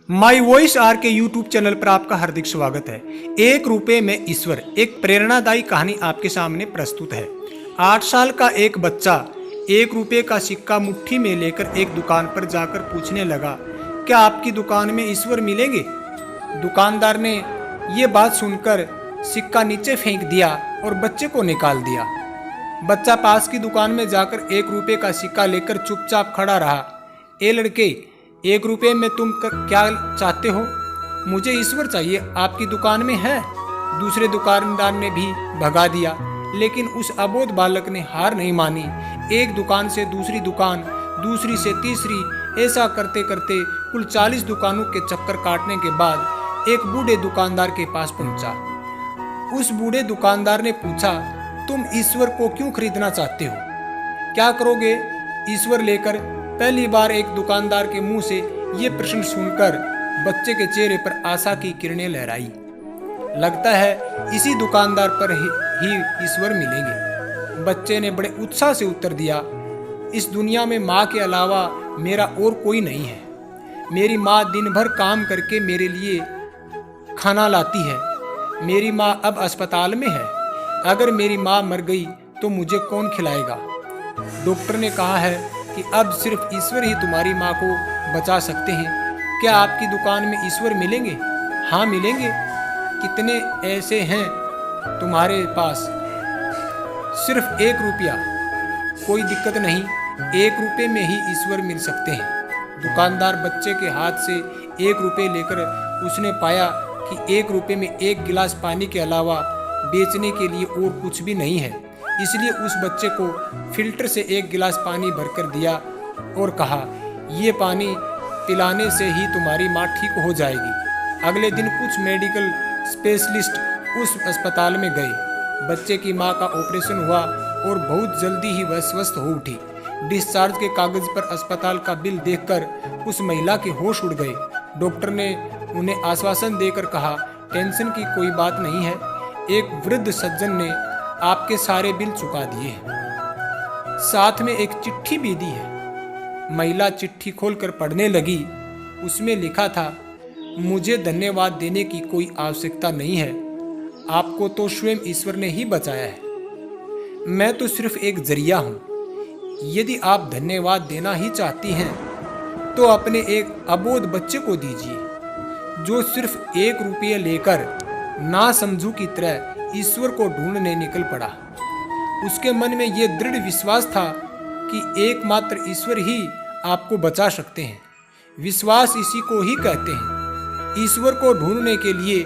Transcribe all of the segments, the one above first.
My voice are के YouTube channel पर आपका हार्दिक स्वागत है। 1 रुपये में ईश्वर, एक प्रेरणादायी कहानी आपके सामने प्रस्तुत है। 8 साल का एक बच्चा 1 रुपये का सिक्का मुट्ठी में लेकर एक दुकान पर जाकर पूछने लगा, क्या आपकी दुकान में ईश्वर मिलेंगे? दुकानदार ने ये बात सुनकर सिक्का नीचे फेंक दिया और बच्चे को निकाल दिया। बच्चा पास की दुकान में जाकर 1 रुपये का सिक्का लेकर चुपचाप खड़ा रहा। ए लड़के, 1 रुपये में तुम क्या चाहते हो? मुझे ईश्वर चाहिए, आपकी दुकान में है। दूसरे दुकानदार ने भी भगा दिया, लेकिन उस अबोध बालक ने हार नहीं मानी। एक दुकान से दूसरी दुकान, दूसरी से तीसरी, ऐसा करते करते कुल 40 दुकानों के चक्कर काटने के बाद एक बूढ़े दुकानदार के पास पहुंचा। उस बूढ़े दुकानदार ने पूछा, तुम ईश्वर को क्यों खरीदना चाहते हो? क्या करोगे ईश्वर लेकर? पहली बार एक दुकानदार के मुंह से ये प्रश्न सुनकर बच्चे के चेहरे पर आशा की किरणें लहराई। लगता है इसी दुकानदार पर ही ईश्वर मिलेंगे। बच्चे ने बड़े उत्साह से उत्तर दिया, इस दुनिया में माँ के अलावा मेरा और कोई नहीं है। मेरी माँ दिन भर काम करके मेरे लिए खाना लाती है। मेरी माँ अब अस्पताल में है। अगर मेरी माँ मर गई तो मुझे कौन खिलाएगा? डॉक्टर ने कहा है कि अब सिर्फ ईश्वर ही तुम्हारी माँ को बचा सकते हैं। क्या आपकी दुकान में ईश्वर मिलेंगे? हाँ मिलेंगे। कितने ऐसे हैं तुम्हारे पास? सिर्फ 1 रुपया। कोई दिक्कत नहीं, 1 रुपये में ही ईश्वर मिल सकते हैं। दुकानदार बच्चे के हाथ से 1 रुपये लेकर उसने पाया कि 1 रुपये में 1 गिलास पानी के अलावा बेचने के लिए और कुछ भी नहीं है। इसलिए उस बच्चे को फिल्टर से 1 गिलास पानी भरकर दिया और कहा, ये पानी पिलाने से ही तुम्हारी माँ ठीक हो जाएगी। अगले दिन कुछ मेडिकल स्पेशलिस्ट उस अस्पताल में गए। बच्चे की माँ का ऑपरेशन हुआ और बहुत जल्दी ही वह स्वस्थ हो उठी। डिस्चार्ज के कागज पर अस्पताल का बिल देखकर उस महिला के होश उड़ गए। डॉक्टर ने उन्हें आश्वासन देकर कहा, टेंशन की कोई बात नहीं है। एक वृद्ध सज्जन ने आपके सारे बिल चुका दिए हैं। साथ में एक चिट्ठी भी दी है। महिला चिट्ठी खोलकर पढ़ने लगी। उसमें लिखा था, मुझे धन्यवाद देने की कोई आवश्यकता नहीं है। आपको तो स्वयं ईश्वर ने ही बचाया है। मैं तो सिर्फ एक जरिया हूं। यदि आप धन्यवाद देना ही चाहती हैं तो अपने एक अबोध बच्चे को दीजिए, जो सिर्फ 1 रुपये लेकर ना समझू की तरह ईश्वर को ढूंढने निकल पड़ा। उसके मन में यह दृढ़ विश्वास था कि एकमात्र ईश्वर ही आपको बचा सकते हैं। विश्वास इसी को ही कहते हैं। ईश्वर को ढूंढने के लिए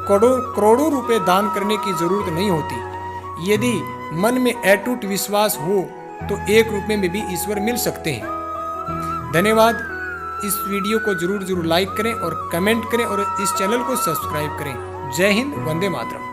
करोड़ों रुपए दान करने की जरूरत नहीं होती। यदि मन में अटूट विश्वास हो तो 1 रुपये में भी ईश्वर मिल सकते हैं। धन्यवाद। इस वीडियो को जरूर लाइक करें और कमेंट करें और इस चैनल को सब्सक्राइब करें। जय हिंद, वंदे मातरम।